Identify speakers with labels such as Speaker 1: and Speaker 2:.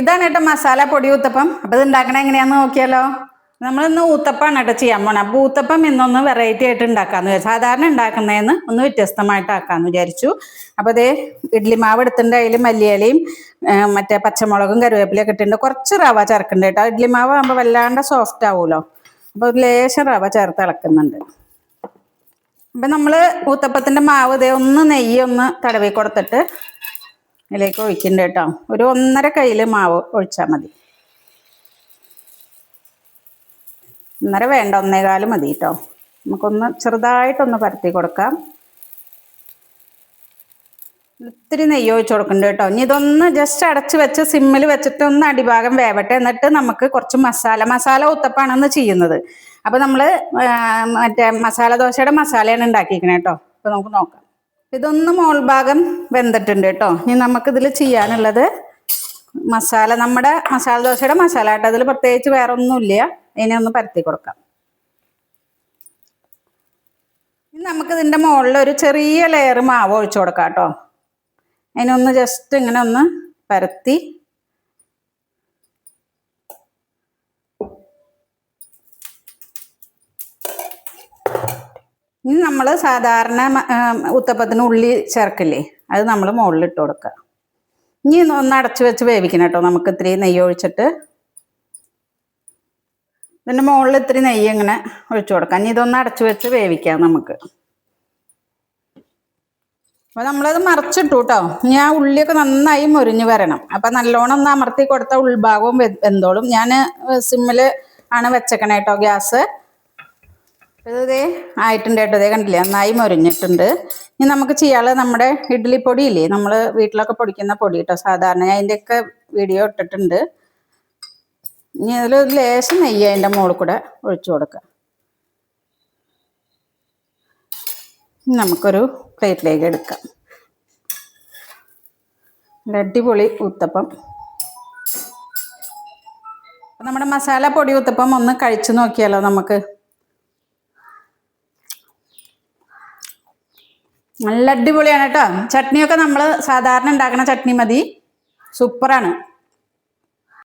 Speaker 1: ഇതാണ് കേട്ടോ മസാല പൊടി ഊത്തപ്പം. അപ്പൊ ഇത് ഉണ്ടാക്കണ എങ്ങനെയാന്ന് നോക്കിയാലോ. നമ്മളിന്ന് ഊത്തപ്പാണ് കേട്ടോ ചെയ്യാൻ പോണേ. അപ്പൊ ഊത്തപ്പം ഇന്നൊന്ന് വെറൈറ്റി ആയിട്ട് ഉണ്ടാക്കാന്ന് വിചാരിച്ചു. സാധാരണ ഉണ്ടാക്കുന്നതെന്ന് ഒന്ന് വ്യത്യസ്തമായിട്ട് ആക്കാന്ന് വിചാരിച്ചു. അപ്പൊ ഇതേ ഇഡ്ലി മാവ് എടുത്തിട്ടുണ്ട്. അതിൽ മല്ലിയിലയും മറ്റേ പച്ചമുളകും കരുവേപ്പിലയൊക്കെ ഇട്ടിട്ടുണ്ട്. കുറച്ച് റവ ചേർക്കുന്നുണ്ട് കേട്ടോ. ഇഡ്ലി മാവ് ആകുമ്പോൾ വല്ലാണ്ട് സോഫ്റ്റ് ആവുമല്ലോ. അപ്പൊ ഒരു ലേശം റവ ചേർത്ത് ഇളക്കുന്നുണ്ട്. അപ്പൊ നമ്മള് ഊത്തപ്പത്തിന്റെ മാവ് ഇതേ ഒന്ന് നെയ്യ് ഒന്ന് തടവി കൊടുത്തിട്ട് ഇതിലേക്ക് ഒഴിക്കുന്നുണ്ട് കേട്ടോ. ഒരു 1.5 കയ്യില് മാവ് ഒഴിച്ചാൽ മതി. 1.5 വേണ്ട, 1.25 മതി കേട്ടോ. നമുക്കൊന്ന് ചെറുതായിട്ടൊന്ന് പരത്തി കൊടുക്കാം. ഇത്തിരി നെയ്യ് ഒഴിച്ച് കൊടുക്കുന്നുണ്ട് കേട്ടോ. ഇനി ഇതൊന്ന് ജസ്റ്റ് അടച്ച് വെച്ച് സിമ്മിൽ വെച്ചിട്ട് ഒന്ന് അടിഭാഗം വേവട്ടെ. എന്നിട്ട് നമുക്ക് കുറച്ച് മസാല ഊത്തപ്പാണെന്ന് ചെയ്യുന്നത്. അപ്പൊ നമ്മള് മറ്റേ മസാല ദോശയുടെ മസാലയാണ് ഉണ്ടാക്കിയിരിക്കണേ കേട്ടോ. അപ്പൊ നമുക്ക് നോക്കാം. ഇതൊന്ന് മോൾ ഭാഗം വെന്തിട്ടുണ്ട് കേട്ടോ. ഇനി നമുക്കിതിൽ ചെയ്യാനുള്ളത് നമ്മുടെ മസാല ദോശയുടെ മസാല കേട്ടോ. അതിൽ പ്രത്യേകിച്ച് വേറെ ഒന്നുമില്ല. ഇതിനെ ഒന്ന് പരത്തി കൊടുക്കാം. ഇനി നമുക്കിതിൻ്റെ മുകളിൽ ഒരു ചെറിയ ലെയർ മാവ് ഒഴിച്ചു കൊടുക്കാം കേട്ടോ. അതിനൊന്ന് ജസ്റ്റ് ഇങ്ങനെ ഒന്ന് പരത്തി ഇനി നമ്മൾ സാധാരണ ഊത്തപ്പത്തിന് ഉള്ളി ചേർക്കില്ലേ, അത് നമ്മൾ മുകളിൽ ഇട്ട് കൊടുക്കുക. ഇനി ഒന്ന് അടച്ചു വെച്ച് വേവിക്കണം കേട്ടോ. നമുക്ക് ഇത്തിരി നെയ്യ് ഒഴിച്ചിട്ട് ഇതിൻ്റെ മുകളിൽ ഇത്തിരി നെയ്യ് ഇങ്ങനെ ഒഴിച്ചു കൊടുക്കാം. ഇനി ഇതൊന്ന് അടച്ചു വെച്ച് വേവിക്കാം നമുക്ക്. അപ്പോൾ നമ്മളത് മറിച്ചിട്ടു കേട്ടോ. ഇനി ആ ഉള്ളിയൊക്കെ നന്നായി മൊരിഞ്ഞ് വരണം. അപ്പം നല്ലോണം ഒന്ന് അമർത്തി കൊടുത്ത ഉൾഭാഗവും വെന്തോളും. ഞാൻ സിമ്മിൽ ആണ് വെച്ചേക്കണേ കേട്ടോ ഗ്യാസ്. ഇതേ ആയിട്ടുണ്ട് കേട്ടോ. ഇതേ കണ്ടില്ലേ, നന്നായി മൊരിഞ്ഞിട്ടുണ്ട്. ഇനി നമുക്ക് ചെയ്യാനുള്ളത് നമ്മുടെ ഇഡ്ഡലി പൊടിയില്ലേ, നമ്മൾ വീട്ടിലൊക്കെ പൊടിക്കുന്ന പൊടി കേട്ടോ. സാധാരണ അതിൻ്റെയൊക്കെ വീഡിയോ ഇട്ടിട്ടുണ്ട്. ഇനി അതിലൊരു ലേശം നെയ്യ് അതിൻ്റെ മുകളിൽ കൂടെ ഒഴിച്ചു കൊടുക്കാം. നമുക്കൊരു പ്ലേറ്റിലേക്ക് എടുക്കാം. അടിപൊളി ഊത്തപ്പം. നമ്മുടെ മസാല പൊടി ഊത്തപ്പം ഒന്ന് കഴിച്ചു നോക്കിയാലോ നമുക്ക്. നല്ല അടിപൊളിയാണ് കേട്ടോ. ചട്നിയൊക്കെ നമ്മൾ സാധാരണ ഉണ്ടാക്കുന്ന ചട്നി മതി. സൂപ്പറാണ്.